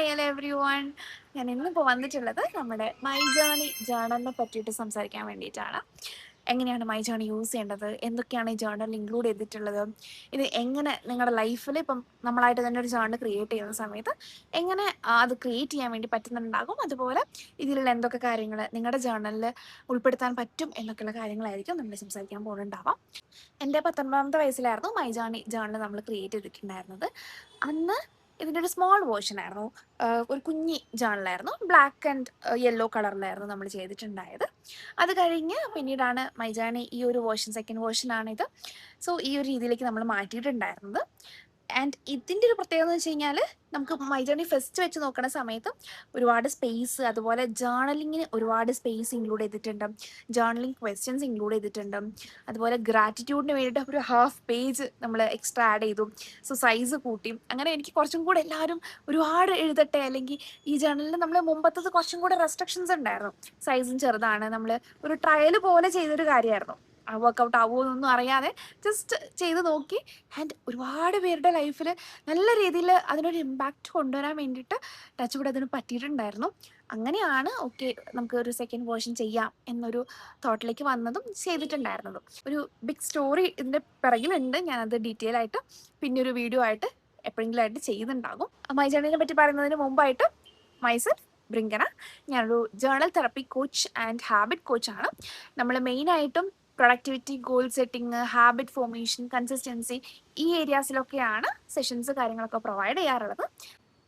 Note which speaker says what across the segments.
Speaker 1: Hello every one. ഞാൻ ഇന്നിപ്പോൾ വന്നിട്ടുള്ളത് നമ്മുടെ മൈ ജേണി ജേണലിനെ പറ്റിയിട്ട് സംസാരിക്കാൻ വേണ്ടിയിട്ടാണ്. എങ്ങനെയാണ് മൈ ജേണി യൂസ് ചെയ്യേണ്ടത്, എന്തൊക്കെയാണ് ഈ ജേണൽ ഇൻക്ലൂഡ് ചെയ്തിട്ടുള്ളത്, ഇത് എങ്ങനെ നിങ്ങളുടെ ലൈഫിൽ ഇപ്പം നമ്മളായിട്ട് തന്നെ ഒരു ജേണൽ ക്രിയേറ്റ് ചെയ്യുന്ന സമയത്ത് എങ്ങനെ അത് ക്രിയേറ്റ് ചെയ്യാൻ വേണ്ടി പറ്റുന്നുണ്ടാകും, അതുപോലെ ഇതിലുള്ള എന്തൊക്കെ കാര്യങ്ങൾ നിങ്ങളുടെ ജേണലിൽ ഉൾപ്പെടുത്താൻ പറ്റും എന്നൊക്കെയുള്ള കാര്യങ്ങളായിരിക്കും നമ്മൾ സംസാരിക്കാൻ പോകുന്നുണ്ടാവാം. എൻ്റെ 19ാമത്തെ വയസ്സിലായിരുന്നു മൈ ജേണി ജേണൽ നമ്മൾ ക്രിയേറ്റ് ചെയ്തിട്ടുണ്ടായിരുന്നത്. അന്ന് ഇതിൻ്റെ ഒരു സ്മോൾ വേർഷൻ ആയിരുന്നു. ഒരു കുഞ്ഞി ജേണലായിരുന്നു, ബ്ലാക്ക് ആൻഡ് യെല്ലോ കളറിലായിരുന്നു നമ്മൾ ചെയ്തിട്ടുണ്ടായത്. അത് കഴിഞ്ഞ് പിന്നീടാണ് മൈ ജേണി ഈ ഒരു വേർഷൻ, സെക്കൻഡ് വേർഷനാണിത്. സോ ഈ ഒരു രീതിയിലേക്ക് നമ്മൾ മാറ്റിയിട്ടുണ്ടായിരുന്നത്. ആൻഡ് ഇതിൻ്റെ ഒരു പ്രത്യേകത എന്ന് വെച്ച് കഴിഞ്ഞാൽ, നമുക്ക് മൈ ജേണി ഫസ്റ്റ് വെച്ച് നോക്കുന്ന സമയത്ത് ഒരുപാട് സ്പേസ്, അതുപോലെ ജേണലിങ്ങിന് ഒരുപാട് സ്പേസ് ഇൻക്ലൂഡ് ചെയ്തിട്ടുണ്ട്, ജേണലിംഗ് ക്വസ്റ്റ്യൻസ് ഇൻക്ലൂഡ് ചെയ്തിട്ടുണ്ട്, അതുപോലെ ഗ്രാറ്റിറ്റ്യൂഡിന് വേണ്ടിയിട്ട് ഒരു ഹാഫ് പേജ് നമ്മൾ എക്സ്ട്രാ ആഡ് ചെയ്തു. സോ സൈസ് കൂട്ടി. അങ്ങനെ എനിക്ക് കുറച്ചും കൂടെ എല്ലാവരും ഒരുപാട് എഴുതട്ടെ, അല്ലെങ്കിൽ ഈ ജേണലിൽ നമ്മൾ മുമ്പത്തത് കുറച്ചും കൂടെ റെസ്ട്രിക്ഷൻസ് ഉണ്ടായിരുന്നു, സൈസും ചെറുതാണ്, നമ്മൾ ഒരു ട്രയൽ പോലെ ചെയ്തൊരു കാര്യമായിരുന്നു. വർക്കൗട്ട് ആവുമോ എന്നൊന്നും അറിയാതെ ജസ്റ്റ് ചെയ്ത് നോക്കി. ആൻഡ് ഒരുപാട് പേരുടെ ലൈഫിൽ നല്ല രീതിയിൽ അതിനൊരു ഇമ്പാക്റ്റ് കൊണ്ടുവരാൻ വേണ്ടിയിട്ട് ടച്ച് കൂടെ അതിന് പറ്റിയിട്ടുണ്ടായിരുന്നു. അങ്ങനെയാണ് ഓക്കെ നമുക്ക് ഒരു സെക്കൻഡ് വേർഷൻ ചെയ്യാം എന്നൊരു തോട്ടിലേക്ക് വന്നതും ചെയ്തിട്ടുണ്ടായിരുന്നതും. ഒരു ബിഗ് സ്റ്റോറി ഇതിൻ്റെ പിറകിലുണ്ട്. ഞാനത് ഡീറ്റെയിൽ ആയിട്ട് പിന്നെ ഒരു വീഡിയോ ആയിട്ട് എപ്പോഴെങ്കിലും ആയിട്ട് ചെയ്യുന്നുണ്ടാകും. മൈ ജേണലിനെ പറ്റി പറയുന്നതിന് മുമ്പായിട്ട്, മൈസെൽഫ് ബ്രിങ്കന, ഞാനൊരു journal therapy coach and habit കോച്ചാണ്. നമ്മൾ മെയിനായിട്ടും productivity, goal setting, habit formation, consistency, ഈ ഏരിയാസിലൊക്കെയാണ് സെഷൻസ് കാര്യങ്ങളൊക്കെ പ്രൊവൈഡ് ചെയ്യാറുള്ളത്.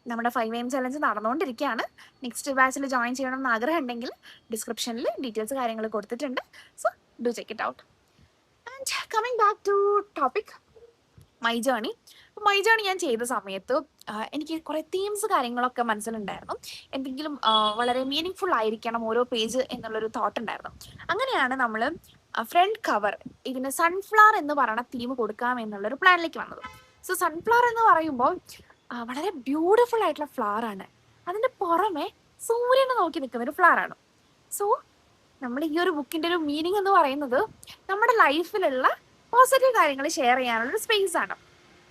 Speaker 1: നമ്മുടെ 5 AM ചലഞ്ച് നടന്നുകൊണ്ടിരിക്കുകയാണ്. നെക്സ്റ്റ് ബാച്ചിൽ ജോയിൻ ചെയ്യണം എന്ന് ആഗ്രഹം ഉണ്ടെങ്കിൽ ഡിസ്ക്രിപ്ഷനിൽ ഡീറ്റെയിൽസ് കാര്യങ്ങൾ കൊടുത്തിട്ടുണ്ട്. So do check it out. And coming back to topic my journey. My journey ഞാൻ ചെയ്ത സമയത്ത് എനിക്ക് കുറേ തീംസ് കാര്യങ്ങളൊക്കെ മനസ്സിലുണ്ടായിരുന്നു. എന്തെങ്കിലും വളരെ മീനിങ് ഫുൾ ആയിരിക്കണം ഓരോ പേജ് എന്നുള്ളൊരു തോട്ട് ഉണ്ടായിരുന്നു. അങ്ങനെയാണ് നമ്മൾ ഫ്രണ്ട് കവർ ഇതിന് സൺഫ്ലവർ എന്ന് പറയുന്ന തീം കൊടുക്കാം എന്നുള്ളൊരു പ്ലാനിലേക്ക് വന്നത്. സോ സൺഫ്ലവർ എന്ന് പറയുമ്പോൾ വളരെ ബ്യൂട്ടിഫുൾ ആയിട്ടുള്ള ഫ്ലവർ ആണ്. അതിൻ്റെ പുറമെ സൂര്യനെ നോക്കി നിൽക്കുന്ന ഒരു ഫ്ലവർ ആണ്. സോ നമ്മൾ ഈ ഒരു ബുക്കിൻ്റെ ഒരു മീനിങ് എന്ന് പറയുന്നത് നമ്മുടെ ലൈഫിലുള്ള പോസിറ്റീവ് കാര്യങ്ങൾ ഷെയർ ചെയ്യാനുള്ളൊരു സ്പേസ് ആണ്.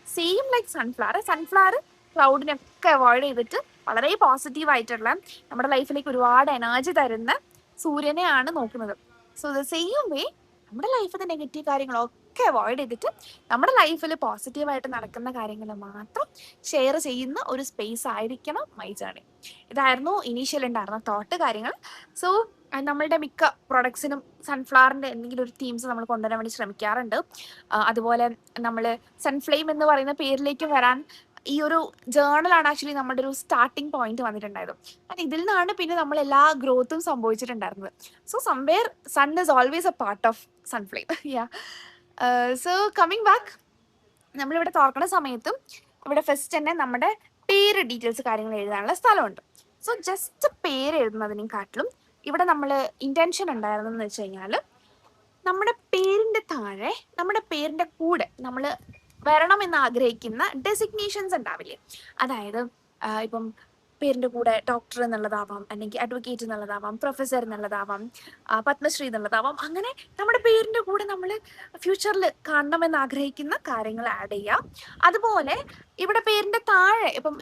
Speaker 1: സെയിം ലൈക്ക് സൺഫ്ലവർ ക്ലൗഡിനൊക്കെ അവോയ്ഡ് ചെയ്തിട്ട് വളരെ പോസിറ്റീവ് ആയിട്ടുള്ള നമ്മുടെ ലൈഫിലേക്ക് ഒരുപാട് എനർജി തരുന്ന സൂര്യനെയാണ് നോക്കുന്നത്. സോ ദ സെയിം വേ നമ്മുടെ ലൈഫിലെ നെഗറ്റീവ് കാര്യങ്ങളൊക്കെ അവോയ്ഡ് ചെയ്തിട്ട് നമ്മുടെ ലൈഫിൽ പോസിറ്റീവായിട്ട് നടക്കുന്ന കാര്യങ്ങൾ മാത്രം ഷെയർ ചെയ്യുന്ന ഒരു സ്പേസ് ആയിരിക്കണം മൈ ജേണി. ഇതായിരുന്നു ഇനീഷ്യൽ ഉണ്ടായിരുന്ന തോട്ട് കാര്യങ്ങൾ. സോ നമ്മളുടെ മിക്ക പ്രൊഡക്ട്സിനും സൺഫ്ലവറിൻ്റെ എന്തെങ്കിലും ഒരു തീംസ് നമ്മൾ കൊണ്ടുവരാൻ വേണ്ടി ശ്രമിക്കാറുണ്ട്. അതുപോലെ നമ്മൾ സൺഫ്ലെയിം എന്ന് പറയുന്ന പേരിലേക്ക് വരാൻ ഈ ഒരു ജേണലാണ് ആക്ച്വലി നമ്മുടെ ഒരു സ്റ്റാർട്ടിങ് പോയിന്റ് വന്നിട്ടുണ്ടായത്. ആൻഡ് ഇതിൽ നിന്നാണ് പിന്നെ നമ്മൾ എല്ലാ ഗ്രോത്തും സംഭവിച്ചിട്ടുണ്ടായിരുന്നത്. So somewhere sun is always a part of sunflame. Yeah. So coming back, നമ്മളിവിടെ തുറക്കുന്ന സമയത്തും ഇവിടെ ഫസ്റ്റ് തന്നെ നമ്മുടെ പേര് ഡീറ്റെയിൽസ് കാര്യങ്ങൾ എഴുതാനുള്ള സ്ഥലമുണ്ട്. സോ ജസ്റ്റ് പേര് എഴുതുന്നതിനെക്കാട്ടിലും ഇവിടെ നമ്മൾ ഇൻറ്റൻഷൻ ഉണ്ടായിരുന്നെന്ന് വെച്ച് കഴിഞ്ഞാൽ, നമ്മുടെ പേരിൻ്റെ താഴെ നമ്മുടെ പേരിൻ്റെ കൂടെ നമ്മൾ വരണമെന്ന് ആഗ്രഹിക്കുന്ന ഡെസിഗ്നേഷൻസ് ഉണ്ടാവില്ലേ. അതായത് ഇപ്പം പേരിൻ്റെ കൂടെ ഡോക്ടർ എന്നുള്ളതാവാം, അല്ലെങ്കിൽ അഡ്വക്കേറ്റ് എന്നുള്ളതാവാം, പ്രൊഫസർ എന്നുള്ളതാവാം, പത്മശ്രീ എന്നുള്ളതാവാം. അങ്ങനെ നമ്മുടെ പേരിൻ്റെ കൂടെ നമ്മൾ ഫ്യൂച്ചറിൽ കാണണമെന്ന് ആഗ്രഹിക്കുന്ന കാര്യങ്ങൾ ആഡ് ചെയ്യാം. അതുപോലെ ഇവിടെ പേരിൻ്റെ താഴെ ഇപ്പം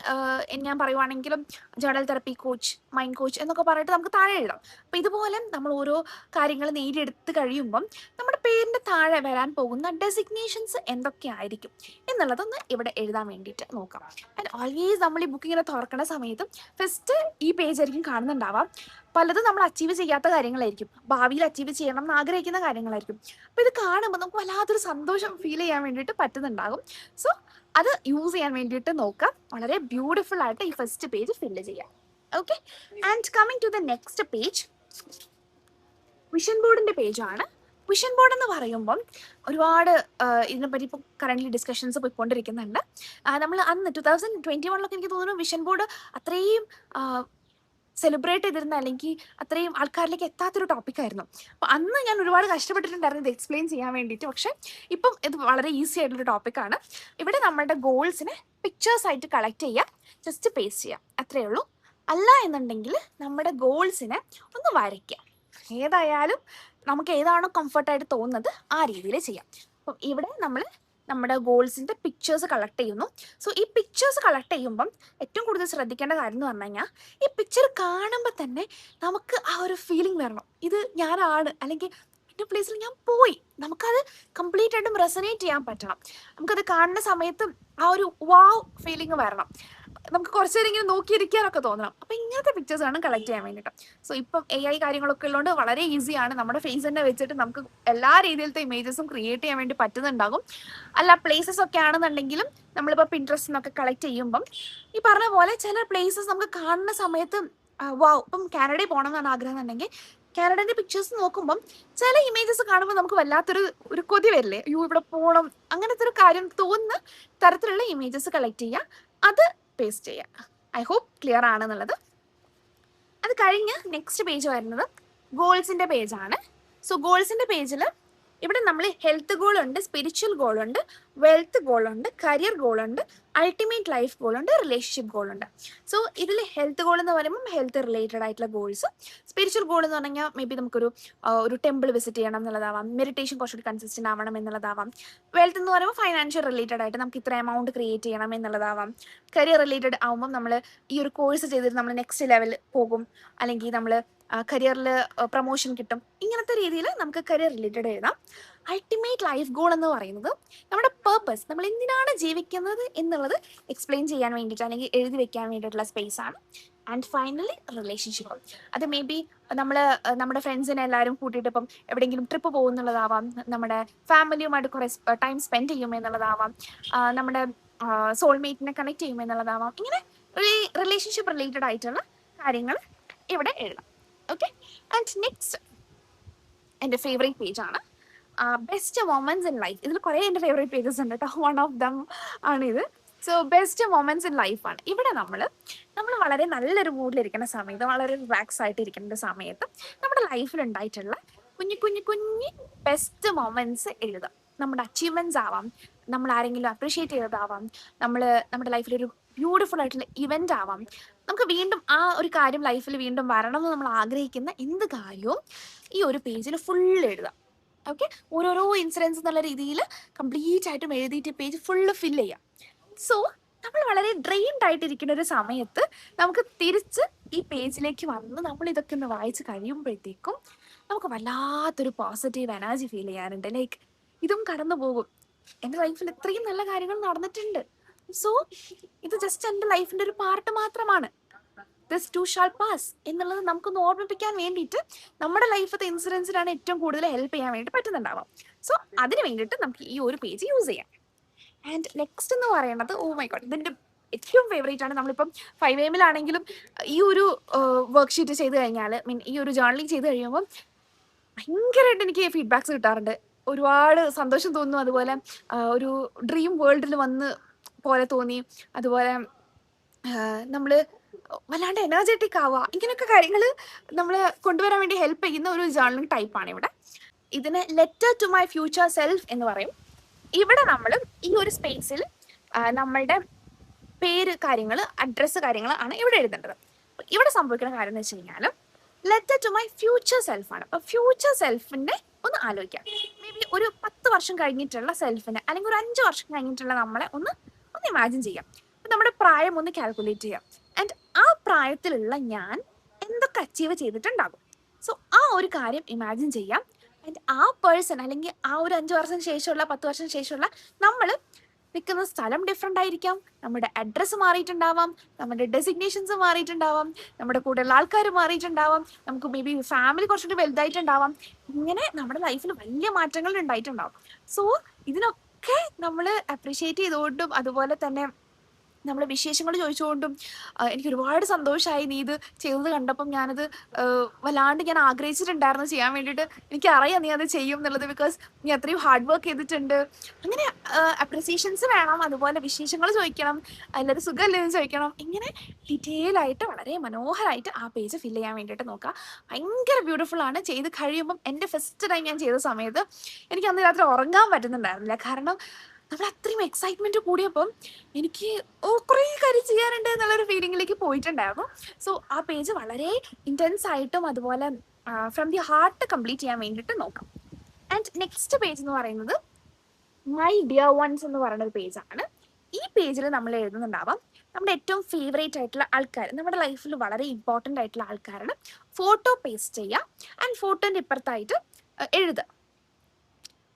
Speaker 1: ഞാൻ പറയുവാണെങ്കിലും journal therapy coach, mind coach എന്നൊക്കെ പറഞ്ഞിട്ട് നമുക്ക് താഴെ എഴുതാം. അപ്പം ഇതുപോലെ നമ്മൾ ഓരോ കാര്യങ്ങൾ നേടിയെടുത്ത് കഴിയുമ്പം നമ്മുടെ പേരിൻ്റെ താഴെ വരാൻ പോകുന്ന ഡെസിഗ്നേഷൻസ് എന്തൊക്കെയായിരിക്കും എന്നുള്ളതൊന്ന് ഇവിടെ എഴുതാൻ വേണ്ടിയിട്ട് നോക്കാം. ആൻഡ് ഓൾവേസ് നമ്മൾ ഈ ബുക്ക് ഇങ്ങനെ തുറക്കുന്ന സമയത്തും ഫസ്റ്റ് ഈ പേജ് ആയിരിക്കും കാണുന്നുണ്ടാവാം. പലതും നമ്മൾ അച്ചീവ് ചെയ്യാത്ത കാര്യങ്ങളായിരിക്കും, ഭാവിയിൽ അച്ചീവ് ചെയ്യണം എന്ന് ആഗ്രഹിക്കുന്ന കാര്യങ്ങളായിരിക്കും. അപ്പോൾ ഇത് കാണുമ്പോൾ നമുക്ക് വല്ലാത്തൊരു സന്തോഷം ഫീൽ ചെയ്യാൻ വേണ്ടിയിട്ട് പറ്റുന്നുണ്ടാകും. സോ അത് യൂസ് ചെയ്യാൻ വേണ്ടിയിട്ട് നോക്കാം. വളരെ ബ്യൂട്ടിഫുൾ ആയിട്ട് ഈ ഫസ്റ്റ് പേജ് ഫില്ല് ചെയ്യാം. Okay. And coming to the next page, vision ബോർഡിൻ്റെ പേജാണ്. വിഷൻ ബോർഡ് എന്ന് പറയുമ്പം ഒരുപാട് ഇതിനെപ്പറ്റി ഇപ്പോൾ കറൻ്റ്ലി ഡിസ്കഷൻസ് പോയിക്കൊണ്ടിരിക്കുന്നുണ്ട്. നമ്മൾ അന്ന് 2021 എനിക്ക് തോന്നുന്നു വിഷൻ ബോർഡ് അത്രയും സെലിബ്രേറ്റ് ചെയ്തിരുന്ന, അല്ലെങ്കിൽ അത്രയും ആൾക്കാരിലേക്ക് എത്താത്തൊരു ടോപ്പിക്കായിരുന്നു. അപ്പോൾ അന്ന് ഞാൻ ഒരുപാട് കഷ്ടപ്പെട്ടിട്ടുണ്ടായിരുന്നു ഇത് എക്സ്പ്ലെയിൻ ചെയ്യാൻ വേണ്ടിയിട്ട്. പക്ഷേ ഇപ്പം ഇത് വളരെ ഈസി ആയിട്ടുള്ളൊരു ടോപ്പിക്കാണ്. ഇവിടെ നമ്മളുടെ ഗോൾസിനെ പിക്ചേഴ്സ് ആയിട്ട് കളക്ട് ചെയ്യുക, ജസ്റ്റ് പേസ്റ്റ് ചെയ്യാം, അത്രയേ ഉള്ളൂ. അല്ല എന്നുണ്ടെങ്കിൽ നമ്മുടെ ഗോൾസിനെ ഒന്ന് വരയ്ക്കുക. ഏതായാലും നമുക്ക് ഏതാണോ കംഫർട്ടായിട്ട് തോന്നുന്നത് ആ രീതിയിൽ ചെയ്യാം. അപ്പം ഇവിടെ നമ്മൾ നമ്മുടെ ഗോൾസിൻ്റെ പിക്ചേഴ്സ് കളക്ട് ചെയ്യുന്നു. സോ ഈ പിക്ചേഴ്സ് കളക്ട് ചെയ്യുമ്പം ഏറ്റവും കൂടുതൽ ശ്രദ്ധിക്കേണ്ട കാര്യം എന്ന് പറഞ്ഞു കഴിഞ്ഞാൽ ഈ പിക്ചർ കാണുമ്പോൾ തന്നെ നമുക്ക് ആ ഒരു ഫീലിംഗ് വരണം, ഇത് ഞാനാണ്, അല്ലെങ്കിൽ ഇന്ന പ്ലേസിൽ ഞാൻ പോയി. നമുക്കത് കംപ്ലീറ്റ് ആയിട്ടും റെസനേറ്റ് ചെയ്യാൻ പറ്റണം. നമുക്കത് കാണുന്ന സമയത്ത് ആ ഒരു വാവ് ഫീലിംഗ് വരണം. നമുക്ക് കുറച്ച് നേരം ഇങ്ങനെ നോക്കിയിരിക്കാനൊക്കെ തോന്നണം. അപ്പം ഇങ്ങനത്തെ പിക്ചേഴ്സ് ആണ് കളക്ട് ചെയ്യാൻ വേണ്ടിയിട്ട്. സോ ഇപ്പം AI കാര്യങ്ങളൊക്കെ ഉള്ളതുകൊണ്ട് വളരെ ഈസിയാണ്. നമ്മുടെ ഫേസ് തന്നെ വെച്ചിട്ട് നമുക്ക് എല്ലാ രീതിയിലത്തെ ഇമേജസും ക്രിയേറ്റ് ചെയ്യാൻ വേണ്ടി പറ്റുന്നുണ്ടാകും. അല്ല പ്ലേസസ് ഒക്കെ ആണെന്നുണ്ടെങ്കിലും നമ്മളിപ്പോൾ പിൻട്രസ്റ്റ് നിന്നൊക്കെ കളക്ട് ചെയ്യുമ്പം ഈ പറഞ്ഞ പോലെ ചില പ്ലേസസ് നമുക്ക് കാണുന്ന സമയത്ത് വാവ്, ഇപ്പം കാനഡയിൽ പോകണം എന്നാണ് ആഗ്രഹം എന്നുണ്ടെങ്കിൽ കാനഡന്റെ പിക്ചേഴ്സ് നോക്കുമ്പം ചില ഇമേജസ് കാണുമ്പോൾ നമുക്ക് വല്ലാത്തൊരു കൊതി വരില്ലേ, അയ്യോ ഇവിടെ പോകണം, അങ്ങനത്തെ ഒരു കാര്യം തോന്നുന്ന തരത്തിലുള്ള ഇമേജസ് കളക്ട് ചെയ്യുക, അത് പേസ്റ്റ് ചെയ്യുക. ഐ ഹോപ്പ് ക്ലിയർ ആണെന്നുള്ളത്. അത് കഴിഞ്ഞ് നെക്സ്റ്റ് പേജ് വരുന്നത് ഗോൾസിൻ്റെ പേജാണ്. സോ ഗോൾസിൻ്റെ പേജിൽ ഇവിടെ നമ്മൾ ഹെൽത്ത് ഗോൾ ഉണ്ട്, സ്പിരിച്വൽ ഗോൾ ഉണ്ട്, വെൽത്ത് ഗോൾ ഉണ്ട്, കരിയർ ഗോൾ ഉണ്ട്, അൾട്ടിമേറ്റ് ലൈഫ് ഗോൾ ഉണ്ട്, റിലേഷൻഷിപ്പ് ഗോൾ ഉണ്ട്. സോ ഇതിൽ ഹെൽത്ത് ഗോൾ എന്ന് പറയുമ്പോൾ ഹെൽത്ത് റിലേറ്റഡ് ആയിട്ടുള്ള ഗോൾസ്, സ്പിരിച്വൽ ഗോൾ എന്ന് പറഞ്ഞാൽ മേ ബി നമുക്കൊരു ടെമ്പിൾ വിസിറ്റ് ചെയ്യണം എന്നുള്ളതാവാം, മെഡിറ്റേഷൻ കുറച്ചുകൂടി കൺസിസ്റ്റന്റ് ആവണം എന്നുള്ളതാവാം. വെൽത്ത് എന്ന് പറയുമ്പോൾ ഫൈനാൻഷ്യൽ റിലേറ്റഡ് ആയിട്ട് നമുക്ക് ഇത്ര എമൗണ്ട് ക്രിയേറ്റ് ചെയ്യണം എന്നുള്ളതാവാം. കരിയർ റിലേറ്റഡ് ആവുമ്പം നമ്മൾ ഈ ഒരു കോഴ്സ് ചെയ്തിട്ട് നമ്മൾ നെക്സ്റ്റ് ലെവൽ പോകും, അല്ലെങ്കിൽ നമ്മൾ കരിയറിൽ പ്രൊമോഷൻ കിട്ടും. ഇങ്ങനത്തെ രീതിയിൽ നമുക്ക് കരിയർ റിലേറ്റഡ് എഴുതാം. അൾട്ടിമേറ്റ് ലൈഫ് ഗോൾ എന്ന് പറയുന്നത് നമ്മുടെ പേർപ്പസ്, നമ്മൾ എന്തിനാണ് ജീവിക്കുന്നത് എന്നുള്ളത് എക്സ്പ്ലെയിൻ ചെയ്യാൻ വേണ്ടിയിട്ട് അല്ലെങ്കിൽ എഴുതി വെക്കാൻ വേണ്ടിയിട്ടുള്ള സ്പേസ് ആണ്. ആൻഡ് ഫൈനലി റിലേഷൻഷിപ്പ്, അത് മേ ബി നമ്മുടെ ഫ്രണ്ട്സിനെ എല്ലാവരും കൂട്ടിയിട്ട് ഇപ്പം എവിടെയെങ്കിലും ട്രിപ്പ് പോകുന്നുള്ളതാവാം, നമ്മുടെ ഫാമിലിയുമായിട്ട് കുറേ ടൈം സ്പെൻഡ് ചെയ്യും എന്നുള്ളതാവാം, നമ്മുടെ സോൾമേറ്റിനെ കണക്ട് ചെയ്യും എന്നുള്ളതാവാം. ഇങ്ങനെ റിലേഷൻഷിപ്പ് റിലേറ്റഡ് ആയിട്ടുള്ള കാര്യങ്ങൾ ഇവിടെ എഴുതാം. ഓക്കെ. ആൻഡ് നെക്സ്റ്റ് എൻ്റെ ഫേവറേറ്റ് പേജാണ് ബെസ്റ്റ് മൊമെന്റ്സ് ഇൻ ലൈഫ്. ഇതിൽ കുറേ എൻ്റെ ഫേവറേറ്റ് പേജസ് ഉണ്ട് കേട്ടോ. വൺ ഓഫ് ദം ആണിത്. സോ ബെസ്റ്റ് മൊമെന്റ്സ് ഇൻ ലൈഫാണ്. ഇവിടെ നമ്മൾ വളരെ നല്ലൊരു മൂഡിലിരിക്കുന്ന സമയത്ത്, വളരെ റിലാക്സ് ആയിട്ട് ഇരിക്കുന്ന സമയത്ത് നമ്മുടെ ലൈഫിൽ ഉണ്ടായിട്ടുള്ള കുഞ്ഞു ബെസ്റ്റ് മൊമെന്റ്സ് എഴുതാം. നമ്മുടെ അച്ചീവ്മെന്റ്സ് ആവാം, നമ്മൾ ആരെങ്കിലും അപ്രീഷിയേറ്റ് ചെയ്തതാവാം, നമ്മുടെ ലൈഫിലൊരു ബ്യൂട്ടിഫുൾ ആയിട്ടുള്ള ഇവന്റ് ആവാം, നമുക്ക് വീണ്ടും ആ ഒരു കാര്യം ലൈഫിൽ വീണ്ടും വരണം എന്ന് നമ്മൾ ആഗ്രഹിക്കുന്ന എന്ത് കാര്യവും ഈ ഒരു പേജിൽ ഫുൾ എഴുതാം. ഓക്കെ. ഓരോരോ ഇൻസിഡൻസ് എന്നുള്ള രീതിയിൽ കംപ്ലീറ്റ് ആയിട്ടും എഴുതിയിട്ട് പേജ് ഫുള്ള് ഫില്ല് ചെയ്യാം. സോ നമ്മൾ വളരെ ഡ്രെയിൻഡ് ആയിട്ടിരിക്കുന്ന ഒരു സമയത്ത് നമുക്ക് തിരിച്ച് ഈ പേജിലേക്ക് വന്ന് നമ്മൾ ഇതൊക്കെ ഒന്ന് വായിച്ച് കഴിയുമ്പോഴത്തേക്കും നമുക്ക് വല്ലാത്തൊരു പോസിറ്റീവ് എനർജി ഫീൽ ചെയ്യാറുണ്ട്. ലൈക്ക് ഇതും കടന്നു പോകും, എൻ്റെ ലൈഫിൽ ഇത്രയും നല്ല കാര്യങ്ങൾ നടന്നിട്ടുണ്ട്, സോ ഇത് ജസ്റ്റ് എൻ്റെ ലൈഫിൻ്റെ ഒരു പാർട്ട് മാത്രമാണ്, ദിസ് ടു ഷാൾ പാസ് എന്നുള്ളത് നമുക്കൊന്ന് ഓർമ്മിപ്പിക്കാൻ വേണ്ടിയിട്ട് നമ്മുടെ ലൈഫത്തെ ഇൻസിഡൻസിനാണ് ഏറ്റവും കൂടുതൽ ഹെൽപ്പ് ചെയ്യാൻ വേണ്ടി പറ്റുന്നുണ്ടാവാം. സോ അതിന് വേണ്ടിയിട്ട് നമുക്ക് ഈ ഒരു പേജ് യൂസ് ചെയ്യാം. ആൻഡ് നെക്സ്റ്റ് എന്ന് പറയുന്നത്, ഓ മൈ ഗോഡ്, ഇതിൻ്റെ ഏറ്റവും ഫേവറേറ്റ് ആണ്. നമ്മളിപ്പം 5am ഈ ഒരു വർക്ക്ഷീറ്റ് ചെയ്ത് കഴിഞ്ഞാൽ, ഈ ഒരു ജേർണലിംഗ് ചെയ്ത് കഴിയുമ്പോൾ ഭയങ്കരമായിട്ട് എനിക്ക് ഫീഡ്ബാക്സ് കിട്ടാറുണ്ട്. ഒരുപാട് സന്തോഷം തോന്നുന്നു, അതുപോലെ ഒരു ഡ്രീം വേൾഡിൽ വന്ന് പോലെ തോന്നി, അതുപോലെ നമ്മൾ വല്ലാണ്ട് എനർജറ്റിക് ആവുക, ഇങ്ങനെയൊക്കെ കാര്യങ്ങൾ നമ്മൾ കൊണ്ടുവരാൻ വേണ്ടി ഹെൽപ്പ് ചെയ്യുന്ന ഒരു ജേർണലിംഗ് ടൈപ്പാണ് ഇവിടെ. ഇതിന് letter to my future self എന്ന് പറയും. ഇവിടെ നമ്മൾ ഈ ഒരു സ്പേസിൽ നമ്മളുടെ പേര് കാര്യങ്ങൾ, അഡ്രസ്സ് കാര്യങ്ങൾ ആണ് ഇവിടെ എഴുതേണ്ടത്. ഇവിടെ സംഭവിക്കുന്ന കാര്യം എന്ന് വെച്ച് കഴിഞ്ഞാൽ ലെറ്റർ ടു മൈ ഫ്യൂച്ചർ സെൽഫാണ്. അപ്പോൾ ഫ്യൂച്ചർ സെൽഫിൻ്റെ ഒന്ന് ആലോചിക്കാം. മേ ബി ഒരു 10 വർഷം കഴിഞ്ഞിട്ടുള്ള സെൽഫിനെ, അല്ലെങ്കിൽ ഒരു 5 വർഷം കഴിഞ്ഞിട്ടുള്ള നമ്മളെ ഒന്ന് ഇമാജിൻ ചെയ്യാം. അപ്പം നമ്മുടെ പ്രായം ഒന്ന് കാൽക്കുലേറ്റ് ചെയ്യാം. ആൻഡ് ആ പ്രായത്തിലുള്ള ഞാൻ എന്തൊക്കെ അച്ചീവ് ചെയ്തിട്ടുണ്ടാകും. സോ ആ ഒരു കാര്യം ഇമാജിൻ ചെയ്യാം. ആൻഡ് ആ പേഴ്സൺ, അല്ലെങ്കിൽ ആ ഒരു 5 വർഷം ശേഷമുള്ള 10 വർഷം ശേഷമുള്ള നമ്മൾ നിൽക്കുന്ന സ്ഥലം ഡിഫറെൻ്റ് ആയിരിക്കാം, നമ്മുടെ അഡ്രസ്സ് മാറിയിട്ടുണ്ടാവാം, നമ്മുടെ ഡെസിഗ്നേഷൻസ് മാറിയിട്ടുണ്ടാവാം, നമ്മുടെ കൂടെയുള്ള ആൾക്കാർ മാറിയിട്ടുണ്ടാവാം, നമുക്ക് മേ ബി ഫാമിലി കുറച്ചുകൂടി വലുതായിട്ടുണ്ടാവാം. ഇങ്ങനെ നമ്മുടെ ലൈഫിൽ വലിയ മാറ്റങ്ങൾ ഉണ്ടായിട്ടുണ്ടാവും. സോ ഇതിനൊക്കെ നമ്മൾ അപ്രീഷിയേറ്റ് ചെയ്തുകൊണ്ടും അതുപോലെ തന്നെ നമ്മൾ വിശേഷങ്ങൾ ചോദിച്ചുകൊണ്ടും എനിക്ക് ഒരുപാട് സന്തോഷമായി നീ ഇത് ചെയ്തത് കണ്ടപ്പം. ഞാനത് വല്ലാണ്ട് ഞാൻ ആഗ്രഹിച്ചിട്ടുണ്ടായിരുന്നു ചെയ്യാൻ വേണ്ടിയിട്ട്. എനിക്കറിയാം നീ അത് ചെയ്യും എന്നുള്ളത്, ബിക്കോസ് നീ അത്രയും ഹാർഡ് വർക്ക് ചെയ്തിട്ടുണ്ട്. അങ്ങനെ അപ്രിസിയേഷൻസ് വേണം, അതുപോലെ വിശേഷങ്ങൾ ചോദിക്കണം, എല്ലാവരും സുഖമല്ലേ എന്ന് ചോദിക്കണം. ഇങ്ങനെ ഡീറ്റെയിൽ ആയിട്ട് വളരെ മനോഹരമായിട്ട് ആ പേജ് ഫില്ല് ചെയ്യാൻ വേണ്ടിയിട്ട് നോക്കുക. ഭയങ്കര ബ്യൂട്ടിഫുൾ ആണ്. ചെയ്ത് കഴിയുമ്പം എൻ്റെ ഫസ്റ്റ് ടൈം ഞാൻ ചെയ്ത സമയത്ത് എനിക്ക് അന്ന് രാത്രി ഉറങ്ങാൻ പറ്റുന്നുണ്ടായിരുന്നില്ല. കാരണം നമ്മൾ അത്രയും എക്സൈറ്റ്മെന്റ് കൂടിയപ്പം എനിക്ക് കുറേ കാര്യം ചെയ്യാനുണ്ട് എന്നുള്ളൊരു ഫീലിംഗിലേക്ക് പോയിട്ടുണ്ടായിരുന്നു. സോ ആ പേജ് വളരെ ഇൻറ്റൻസ് ആയിട്ടും അതുപോലെ ഫ്രം ദി ഹാർട്ട് കംപ്ലീറ്റ് ചെയ്യാൻ വേണ്ടിയിട്ട് നോക്കാം. ആൻഡ് നെക്സ്റ്റ് പേജ് എന്ന് പറയുന്നത് മൈ ഡിയർ വൺസ് എന്ന് പറയുന്ന ഒരു പേജാണ്. ഈ പേജിൽ നമ്മൾ എഴുതുന്നുണ്ടാവാം നമ്മുടെ ഏറ്റവും ഫേവറേറ്റ് ആയിട്ടുള്ള ആൾക്കാർ, നമ്മുടെ ലൈഫിൽ വളരെ ഇമ്പോർട്ടൻ്റ് ആയിട്ടുള്ള ആൾക്കാരുടെ ഫോട്ടോ പേസ്റ്റ് ചെയ്യുക. ആൻഡ് ഫോട്ടോൻ്റെ ഇപ്പുറത്തായിട്ട് എഴുതുക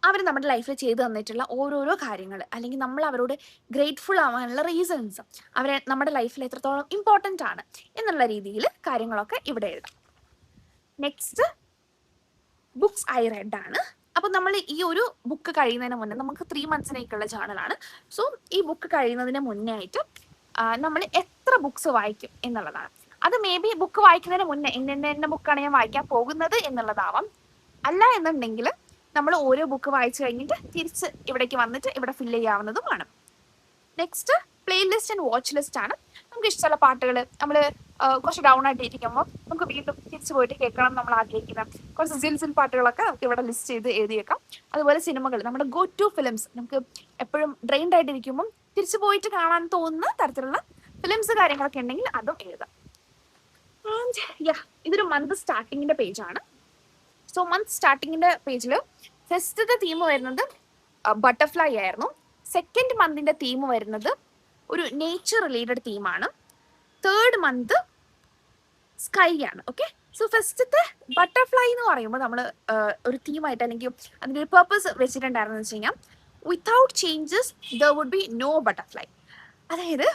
Speaker 1: അവർ നമ്മുടെ ലൈഫിൽ ചെയ്തു തന്നിട്ടുള്ള ഓരോരോ കാര്യങ്ങൾ, അല്ലെങ്കിൽ നമ്മൾ അവരോട് ഗ്രേറ്റ്ഫുൾ ആവാനുള്ള റീസൺസ്, അവരെ നമ്മുടെ ലൈഫിൽ എത്രത്തോളം ഇമ്പോർട്ടൻ്റ് ആണ് എന്നുള്ള രീതിയിൽ കാര്യങ്ങളൊക്കെ ഇവിടെ എഴുതാം. നെക്സ്റ്റ് ബുക്സ് ഐ റെഡ് ആണ്. അപ്പോൾ നമ്മൾ ഈ ഒരു ബുക്ക് കഴിയുന്നതിന് മുന്നേ, നമുക്ക് 3 monthsനേക്കുള്ള ജേണലാണ്. സോ ഈ ബുക്ക് കഴിയുന്നതിന് മുന്നേ ആയിട്ട് നമ്മൾ എത്ര ബുക്സ് വായിക്കും എന്നുള്ളതാണ്. അത് മേ ബി ബുക്ക് വായിക്കുന്നതിന് മുന്നേ ഇന്ന ബുക്കാണ് ഞാൻ വായിക്കാൻ പോകുന്നത് എന്നുള്ളതാവാം. അല്ല എന്നുണ്ടെങ്കിൽ നമ്മൾ ഓരോ ബുക്ക് വായിച്ചു കഴിഞ്ഞിട്ട് തിരിച്ച് ഇവിടേക്ക് വന്നിട്ട് ഇവിടെ ഫില്ല് ചെയ്യാവുന്നതുമാണ്. Next playlist and watch list ആണ്. നമുക്ക് ഇഷ്ടമുള്ള പാട്ടുകൾ നമ്മൾ കുറച്ച് ഡൗൺ ആയിട്ട് ഇരിക്കുമ്പോൾ നമുക്ക് വീണ്ടും തിരിച്ചു പോയിട്ട് കേൾക്കണം നമ്മൾ ആഗ്രഹിക്കുന്ന കുറച്ച് സിൽ പാട്ടുകളൊക്കെ നമുക്ക് ഇവിടെ ലിസ്റ്റ് ചെയ്ത് എഴുതി വെക്കാം. അതുപോലെ സിനിമകൾ, നമ്മുടെ ഗോ ടു ഫിലിംസ്, നമുക്ക് എപ്പോഴും ഡ്രെയിൻഡ് ആയിട്ടിരിക്കുമ്പോൾ തിരിച്ചു പോയിട്ട് കാണാൻ തോന്നുന്ന തരത്തിലുള്ള ഫിലിംസ് കാര്യങ്ങളൊക്കെ ഉണ്ടെങ്കിൽ അതും എഴുതാം. ആൻഡ് ഇതൊരു മന്ത് സ്റ്റാർട്ടിങ്ങിന്റെ പേജാണ്. സോ മന്ത് സ്റ്റാർട്ടിങ്ങിന്റെ പേജിൽ ഫസ്റ്റത്തെ തീം വരുന്നത് ബട്ടർഫ്ലൈ ആയിരുന്നു. സെക്കൻഡ് മന്തിന്റെ തീം വരുന്നത് ഒരു നേച്ചർ റിലേറ്റഡ് തീമാണ്. തേർഡ് മന്ത് സ്കൈ ആണ്. ഓക്കെ, സോ ഫസ്റ്റത്തെ ബട്ടർഫ്ലൈ എന്ന് പറയുമ്പോൾ നമ്മൾ ഒരു തീമായിട്ട് അല്ലെങ്കിൽ അതിൻ്റെ ഒരു പേർപ്പസ് വെച്ചിട്ടുണ്ടായിരുന്നു വെച്ച് കഴിഞ്ഞാൽ without changes there would be no butterfly. അതായത്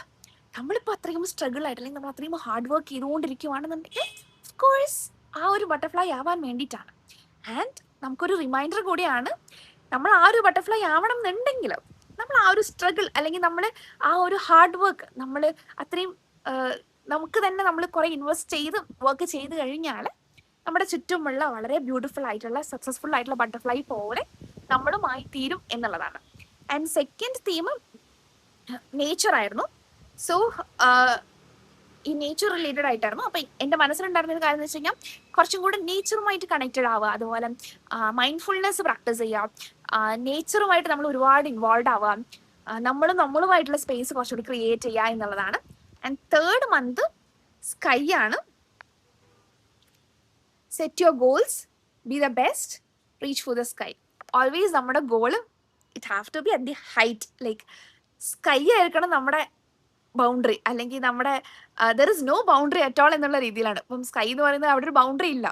Speaker 1: നമ്മളിപ്പോൾ അത്രയും സ്ട്രഗിൾ ആയിട്ട് അല്ലെങ്കിൽ നമ്മൾ അത്രയും ഹാർഡ് വർക്ക് ചെയ്തുകൊണ്ടിരിക്കുകയാണെന്നുണ്ടെങ്കിൽ ഓഫ്കോഴ്സ് ആ ഒരു ബട്ടർഫ്ലൈ ആവാൻ വേണ്ടിയിട്ടാണ്. ആൻഡ് നമുക്കൊരു റിമൈൻഡർ കൂടിയാണ്, നമ്മൾ ആ ഒരു ബട്ടർഫ്ലൈ ആവണം എന്നുണ്ടെങ്കിൽ നമ്മൾ ആ ഒരു സ്ട്രഗിൾ അല്ലെങ്കിൽ നമ്മൾ ആ ഒരു ഹാർഡ് വർക്ക് നമ്മൾ അത്രയും നമുക്ക് തന്നെ നമ്മൾ കുറെ ഇൻവെസ്റ്റ് ചെയ്ത് വർക്ക് ചെയ്ത് കഴിഞ്ഞാൽ നമ്മുടെ ചുറ്റുമുള്ള വളരെ ബ്യൂട്ടിഫുൾ ആയിട്ടുള്ള സക്സസ്ഫുൾ ആയിട്ടുള്ള ബട്ടർഫ്ലൈ പോലെ നമ്മളുമായി തീരും എന്നുള്ളതാണ്. ആൻഡ് സെക്കൻഡ് തീം നേച്ചർ ആയിരുന്നു. സോ ഈ നേച്ചർ റിലേറ്റഡ് ആയിട്ടായിരുന്നു. അപ്പം എൻ്റെ മനസ്സിലുണ്ടായിരുന്ന ഒരു കാര്യം എന്ന് വെച്ച് കഴിഞ്ഞാൽ കുറച്ചും കൂടെ നേച്ചറുമായിട്ട് കണക്റ്റഡ് ആവുക, അതുപോലെ മൈൻഡ്ഫുൾനെസ് പ്രാക്ടീസ് ചെയ്യുക, നേച്ചറുമായിട്ട് നമ്മൾ ഒരുപാട് ഇൻവോൾവ് ആവുക, നമ്മളുമായിട്ടുള്ള സ്പേസ് കുറച്ചുകൂടി ക്രിയേറ്റ് ചെയ്യുക എന്നുള്ളതാണ്. ആൻഡ് തേർഡ് മന്ത് സ്കൈ ആണ്. Set your goals, be the best, reach for the sky. Always നമ്മുടെ goal it have to be at the height, like sky ആയിരിക്കണം നമ്മുടെ ബൗണ്ടറി, അല്ലെങ്കിൽ നമ്മുടെ there is no boundary at all എന്നുള്ള രീതിയിലാണ്. ഇപ്പം sky എന്ന് പറയുന്നത് അവിടെ ഒരു ബൗണ്ടറി ഇല്ല.